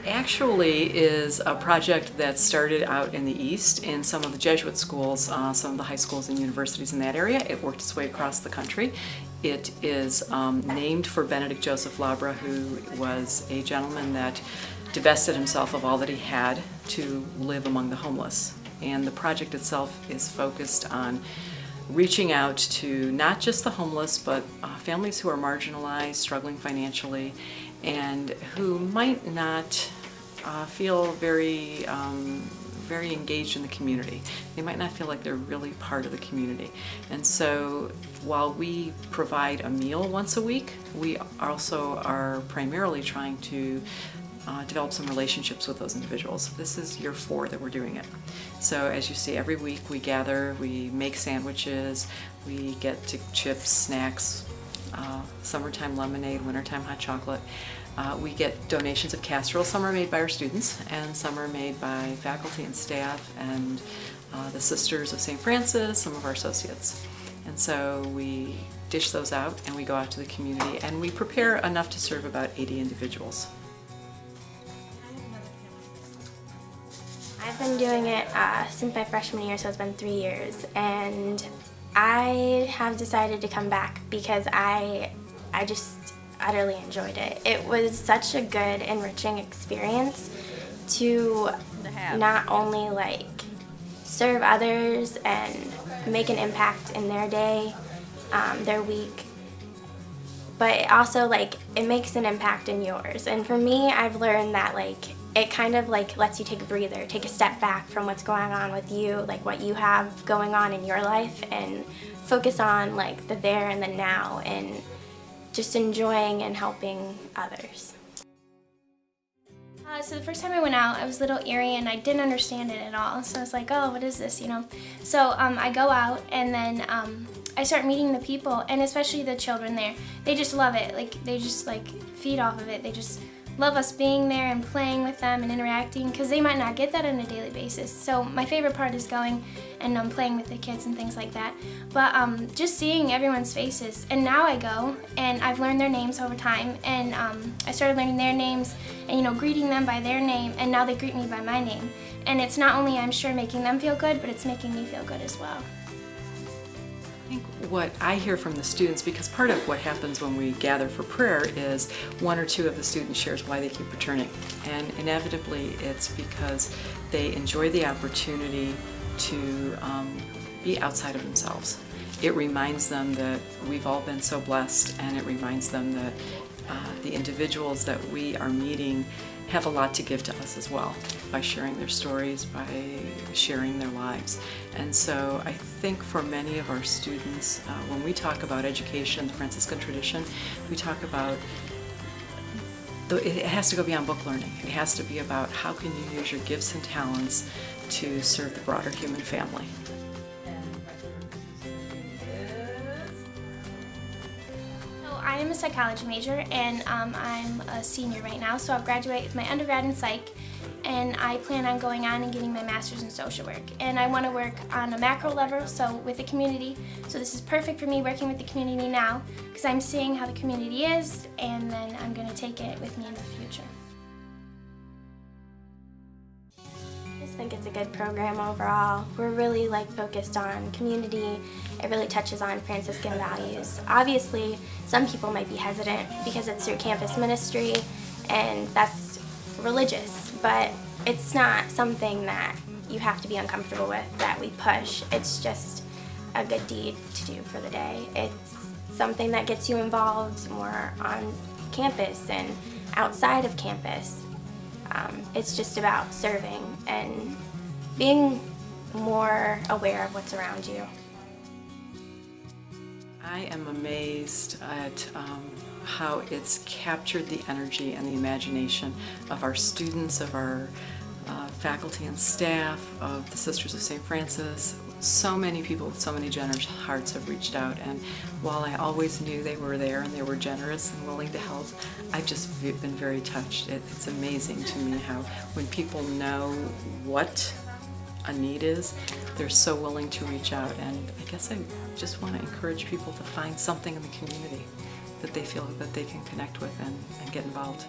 actually is a project that started out in the East in some of the Jesuit schools, some of the high schools and universities in that area. It worked its way across the country. It is named for Benedict Joseph Labre, who was a gentleman that divested himself of all that he had to live among the homeless. And the project itself is focused on reaching out to not just the homeless, but families who are marginalized, struggling financially, and who might not feel very engaged in the community. They might not feel like they're really part of the community. And so while we provide a meal once a week, we also are primarily trying to develop some relationships with those individuals. This is year 4 that we're doing it. So as you see, every week we gather, we make sandwiches, we get to chips, snacks, summertime lemonade, wintertime hot chocolate. We get donations of casseroles. Some are made by our students and some are made by faculty and staff and the Sisters of St. Francis, some of our associates. And so we dish those out and we go out to the community and we prepare enough to serve about 80 individuals. I've been doing it since my freshman year, so it's been 3 years, and I have decided to come back because I just utterly enjoyed it. It was such a good, enriching experience to not only like serve others and make an impact in their day, their week, but also like it makes an impact in yours. And for me, I've learned that like it kind of like lets you take a breather, take a step back from what's going on with you, like what you have going on in your life, and focus on like the there and the now and just enjoying and helping others. So the first time I went out, I was a little eerie and I didn't understand it at all. So I was like, oh, what is this, you know? So I go out and then I start meeting the people, and especially the children there. They just love it. Like they just like feed off of it. They just love us being there and playing with them and interacting, because they might not get that on a daily basis. So my favorite part is going and playing with the kids and things like that. But just seeing everyone's faces. And now I go and I've learned their names over time, and I started learning their names and, you know, greeting them by their name, and now they greet me by my name. And it's not only, I'm sure, making them feel good, but it's making me feel good as well. I think what I hear from the students, because part of what happens when we gather for prayer is 1 or 2 of the students shares why they keep returning. And inevitably it's because they enjoy the opportunity to be outside of themselves. It reminds them that we've all been so blessed, and it reminds them that the individuals that we are meeting have a lot to give to us as well, by sharing their stories, by sharing their lives. And so I think for many of our students, when we talk about education, the Franciscan tradition, we talk about, it has to go beyond book learning. It has to be about how can you use your gifts and talents to serve the broader human family. I am a psychology major, and I'm a senior right now, so I'll graduate with my undergrad in psych, and I plan on going on and getting my master's in social work. And I want to work on a macro level, so with the community. So this is perfect for me working with the community now, because I'm seeing how the community is, and then I'm going to take it with me in the future. I just think it's a good program overall. We're really like focused on community. It really touches on Franciscan values. Obviously, some people might be hesitant because it's through campus ministry and that's religious, but it's not something that you have to be uncomfortable with, that we push. It's just a good deed to do for the day. It's something that gets you involved more on campus and outside of campus. It's just about serving and being more aware of what's around you. I am amazed at how it's captured the energy and the imagination of our students, of our faculty and staff, of the Sisters of St. Francis. So many people with so many generous hearts have reached out, and while I always knew they were there and they were generous and willing to help, I've just been very touched. It's amazing to me how when people know what a need is, they're so willing to reach out. And I guess I just want to encourage people to find something in the community that they feel that they can connect with and get involved.